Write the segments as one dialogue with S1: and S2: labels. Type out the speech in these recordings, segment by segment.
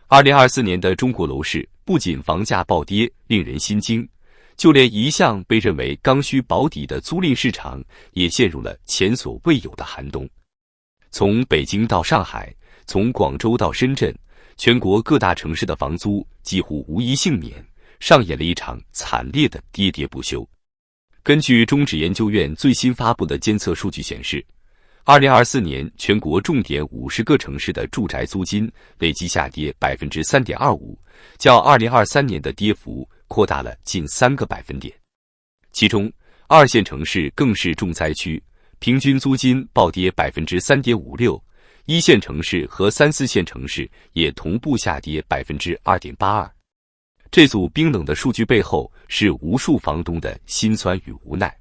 S1: 2024年的中国楼市不仅房价暴跌令人心惊，就连一向被认为刚需保底的租赁市场也陷入了前所未有的寒冬。从北京到上海，从广州到深圳，全国各大城市的房租几乎无一幸免，上演了一场惨烈的跌跌不休。根据中指研究院最新发布的监测数据显示，2024年全国重点50个城市的住宅租金累计下跌 3.25%， 较2023年的跌幅扩大了近3个百分点。其中2线城市更是重灾区，平均租金暴跌 3.56%， 1线城市和3、4线城市也同步下跌 2.82%。这组冰冷的数据背后是无数房东的辛酸与无奈。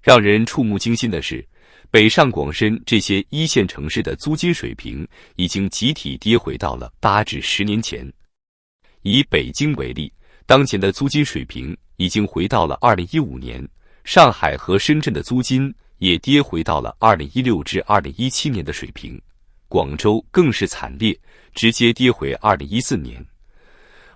S1: 让人触目惊心的是，北上广深这些1线城市的租金水平已经集体跌回到了8至10年前。以北京为例，当前的租金水平已经回到了2015年，上海和深圳的租金也跌回到了2016至2017年的水平，广州更是惨烈，直接跌回2014年。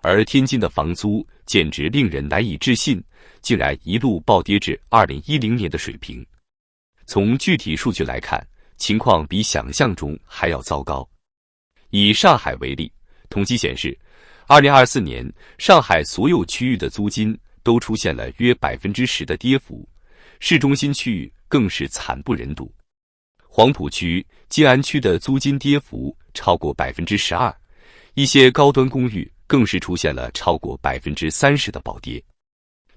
S1: 而天津的房租简直令人难以置信，竟然一路暴跌至2010年的水平。从具体数据来看，情况比想象中还要糟糕。以上海为例，统计显示，2024年上海所有区域的租金都出现了约 10% 的跌幅，市中心区域更是惨不忍睹。黄浦区、静安区的租金跌幅超过 12%， 一些高端公寓更是出现了超过 30% 的暴跌。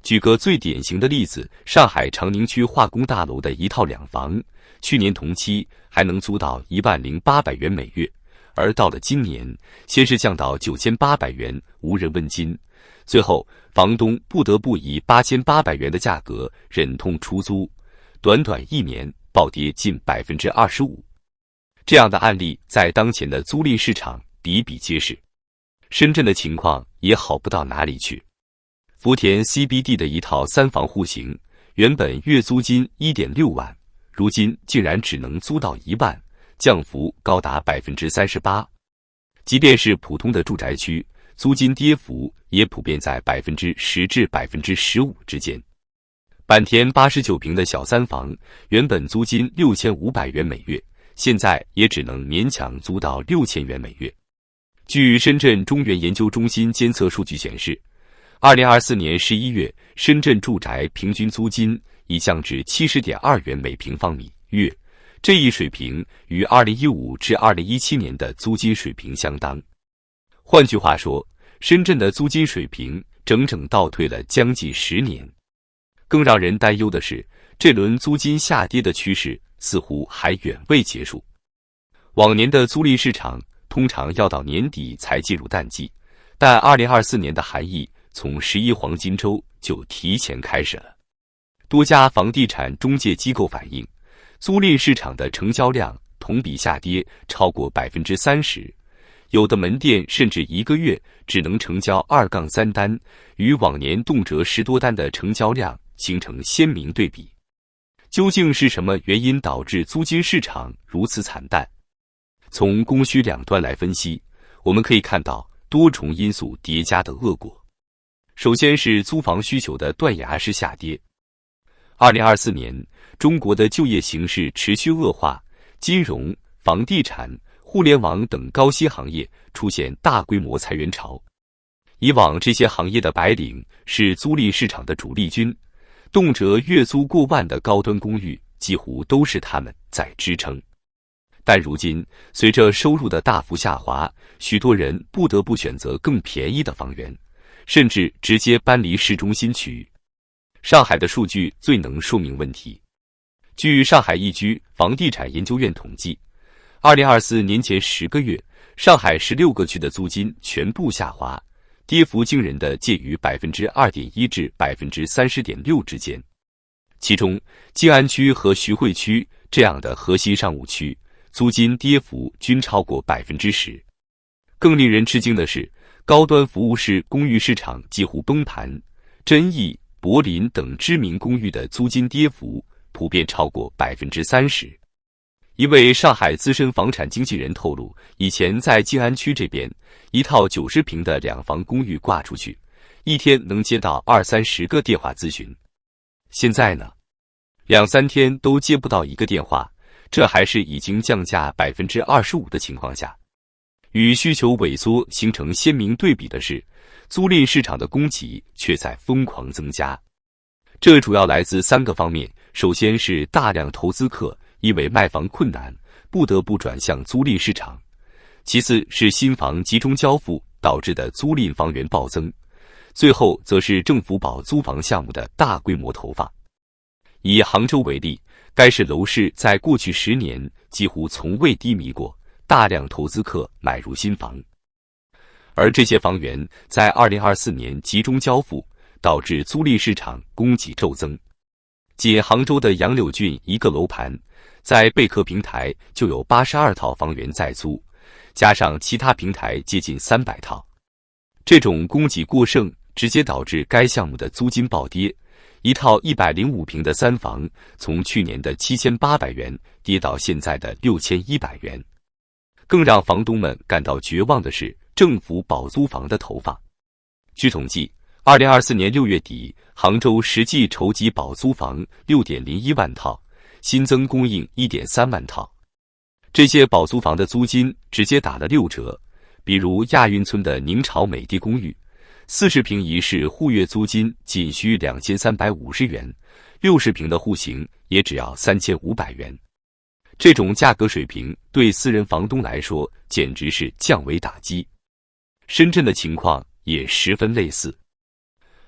S1: 举个最典型的例子，上海长宁区化工大楼的一套两房，去年同期还能租到10800元每月，而到了今年，先是降到9800元，无人问津，最后房东不得不以8800元的价格忍痛出租，短短1年暴跌近 25%。这样的案例在当前的租赁市场比比皆是。深圳的情况也好不到哪里去。福田 CBD 的一套3房户型，原本月租金 1.6 万，如今竟然只能租到1万，降幅高达 38%。即便是普通的住宅区，租金跌幅也普遍在 10% 至 15% 之间。坂田89平的小3房，原本租金6500元每月，现在也只能勉强租到6000元每月。据深圳中原研究中心监测数据显示，2024年11月，深圳住宅平均租金已降至 70.2 元每平方米月，这一水平与2015至2017年的租金水平相当。换句话说，深圳的租金水平整整倒退了将近10年。更让人担忧的是，这轮租金下跌的趋势似乎还远未结束。往年的租赁市场通常要到年底才进入淡季，但2024年的寒意从11黄金周就提前开始了。多家房地产中介机构反映，租赁市场的成交量同比下跌超过 30%， 有的门店甚至1个月只能成交2-3单，与往年动辄10多单的成交量形成鲜明对比。究竟是什么原因导致租金市场如此惨淡？从供需两端来分析，我们可以看到多重因素叠加的恶果。首先是租房需求的断崖式下跌。2024年，中国的就业形势持续恶化，金融、房地产、互联网等高薪行业出现大规模裁员潮。以往这些行业的白领是租赁市场的主力军，动辄月租过万的高端公寓几乎都是他们在支撑。但如今，随着收入的大幅下滑，许多人不得不选择更便宜的房源，甚至直接搬离市中心区域。上海的数据最能说明问题。据上海易居房地产研究院统计，2024年前10个月，上海16个区的租金全部下滑，跌幅惊人的介于 2.1% 至 30.6% 之间。其中，静安区和徐汇区这样的核心商务区，租金跌幅均超过 10%。更令人吃惊的是，高端服务式公寓市场几乎崩盘，真逸、柏林等知名公寓的租金跌幅普遍超过 30%。一位上海资深房产经纪人透露，以前在静安区这边，一套90平的两房公寓挂出去，一天能接到20-30个电话咨询。现在呢，2-3天都接不到一个电话，这还是已经降价25%的情况下。与需求萎缩形成鲜明对比的是，租赁市场的供给却在疯狂增加。这主要来自3个方面，首先是大量投资客因为卖房困难，不得不转向租赁市场；其次是新房集中交付导致的租赁房源暴增；最后则是政府保租房项目的大规模投放。以杭州为例，该市楼市在过去10年几乎从未低迷过，大量投资客买入新房，而这些房源在2024年集中交付，导致租赁市场供给骤增。仅杭州的杨柳郡一个楼盘，在贝壳平台就有82套房源在租，加上其他平台接近300套。这种供给过剩直接导致该项目的租金暴跌，一套105平的3房从去年的7800元跌到现在的6100元。更让房东们感到绝望的是政府保租房的投放。据统计，2024年6月底，杭州实际筹集保租房6.01万套，新增供应1.3万套。这些保租房的租金直接打了6折，比如亚运村的宁朝美地公寓，40平一室户月租金仅需2350元，60平的户型也只要3500元。这种价格水平对私人房东来说简直是降维打击。深圳的情况也十分类似。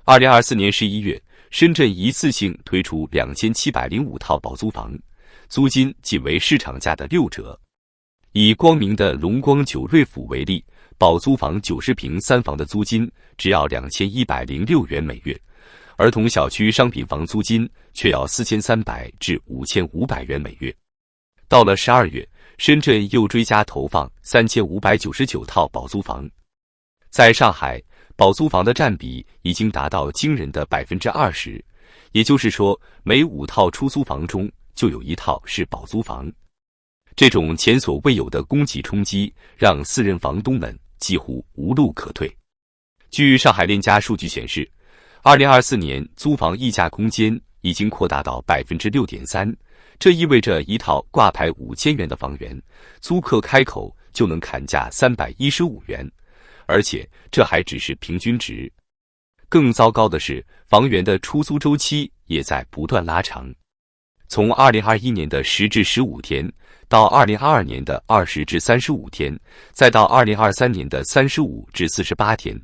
S1: 2024年11月，深圳一次性推出2705套保租房，租金仅为市场价的6折。以光明的龙光九瑞府为例，保租房90平3房的租金只要2106元每月，儿童小区商品房租金却要4300至5500元每月。到了12月，深圳又追加投放3599套保租房。在上海，保租房的占比已经达到惊人的20%，也就是说，每5套出租房中就有1套是保租房。这种前所未有的供给冲击，让私人房东们几乎无路可退。据上海链家数据显示，2024年租房溢价空间已经扩大到 6.3%， 这意味着一套挂牌5000元的房源，租客开口就能砍价315元，而且这还只是平均值。更糟糕的是，房源的出租周期也在不断拉长，从2021年的10至15天，到2022年的20至35天，再到2023年的35至48天，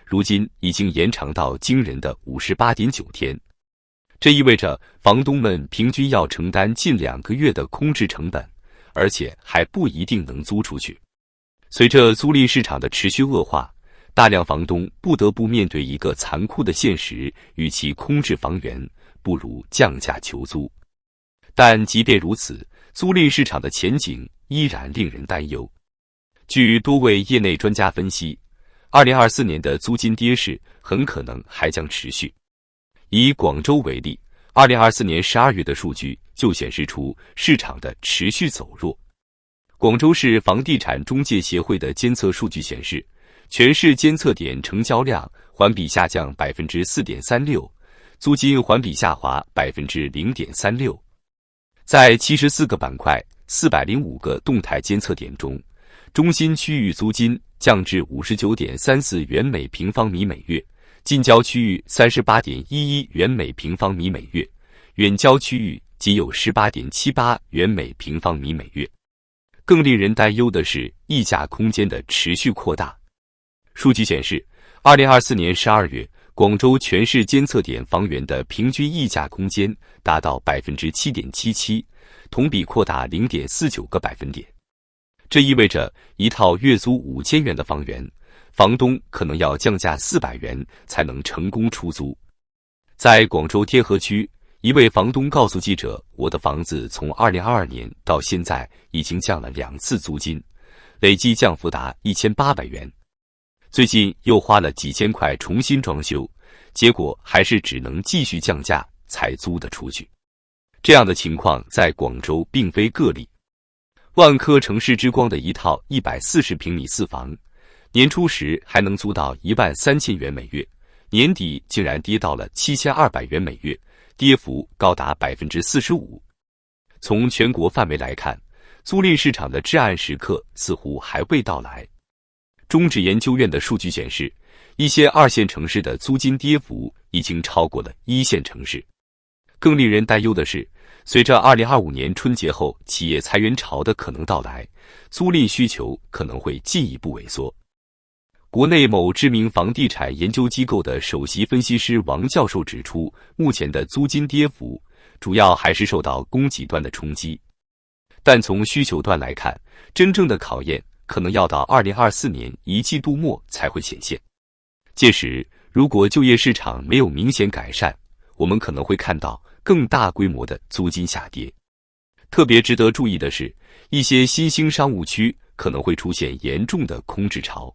S1: 如今已经延长到惊人的58.9天。这意味着房东们平均要承担近2个月的空置成本，而且还不一定能租出去。随着租赁市场的持续恶化，大量房东不得不面对一个残酷的现实，与其空置房源，不如降价求租。但即便如此，租赁市场的前景依然令人担忧。据多位业内专家分析，2024年的租金跌势很可能还将持续。以广州为例，2024年12月的数据就显示出市场的持续走弱。广州市房地产中介协会的监测数据显示，全市监测点成交量环比下降 4.36%， 租金环比下滑 0.36%。在74个板块、405个动态监测点中，中心区域租金降至 59.34 元每平方米每月，近郊区域 38.11 元每平方米每月，远郊区域仅有 18.78 元每平方米每月。更令人担忧的是溢价空间的持续扩大。数据显示，2024年12月，广州全市监测点房源的平均溢价空间达到 7.77%， 同比扩大 0.49个百分点。这意味着一套月租5000元的房源，房东可能要降价400元才能成功出租。在广州天河区，一位房东告诉记者，我的房子从2022年到现在已经降了2次租金，累计降幅达1800元。最近又花了几千块重新装修，结果还是只能继续降价才租得出去。这样的情况在广州并非个例。万科城市之光的一套140平米4房，年初时还能租到13000元每月，年底竟然跌到了7200元每月，跌幅高达45%。从全国范围来看，租赁市场的至暗时刻似乎还未到来。中指研究院的数据显示，一些2线城市的租金跌幅已经超过了1线城市。更令人担忧的是，随着2025年春节后企业裁员潮的可能到来，租赁需求可能会进一步萎缩。国内某知名房地产研究机构的首席分析师王教授指出，目前的租金跌幅主要还是受到供给端的冲击，但从需求端来看，真正的考验可能要到2024年1季度末才会显现。届时，如果就业市场没有明显改善，我们可能会看到更大规模的租金下跌。特别值得注意的是，一些新兴商务区可能会出现严重的空置潮。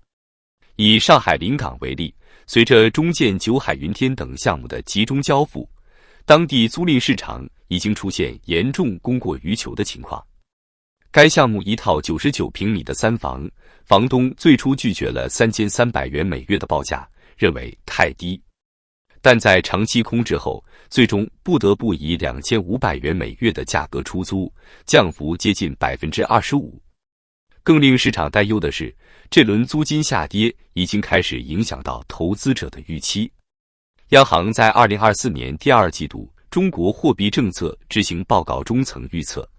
S1: 以上海临港为例，随着中建九海云天等项目的集中交付，当地租赁市场已经出现严重供过于求的情况。该项目一套99平米的3房，房东最初拒绝了3300元每月的报价，认为太低。但在长期空置后，最终不得不以2500元每月的价格出租，降幅接近25%。更令市场担忧的是，这轮租金下跌已经开始影响到投资者的预期。央行在2024年第2季度中国货币政策执行报告中曾预测，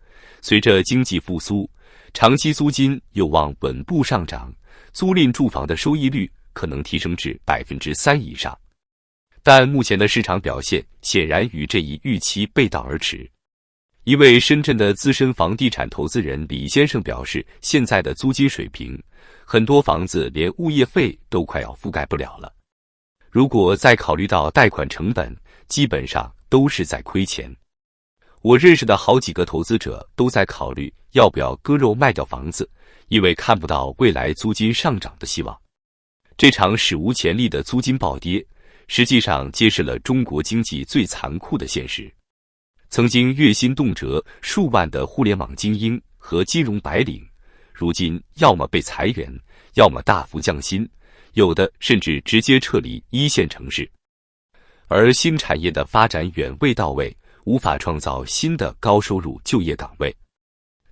S1: 随着经济复苏，长期租金有望稳步上涨，租赁住房的收益率可能提升至3%以上。但目前的市场表现显然与这一预期背道而驰。一位深圳的资深房地产投资人李先生表示，现在的租金水平，很多房子连物业费都快要覆盖不了了。如果再考虑到贷款成本，基本上都是在亏钱。我认识的好几个投资者都在考虑要不要割肉卖掉房子，因为看不到未来租金上涨的希望。这场史无前例的租金暴跌，实际上揭示了中国经济最残酷的现实。曾经月薪动辄数万的互联网精英和金融白领，如今要么被裁员，要么大幅降薪，有的甚至直接撤离1线城市。而新产业的发展远未到位，无法创造新的高收入就业岗位。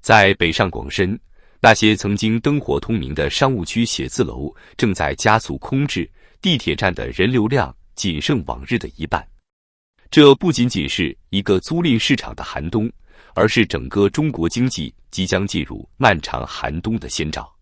S1: 在北上广深，那些曾经灯火通明的商务区写字楼正在加速空置，地铁站的人流量仅剩往日的一半。这不仅仅是一个租赁市场的寒冬，而是整个中国经济即将进入漫长寒冬的先兆。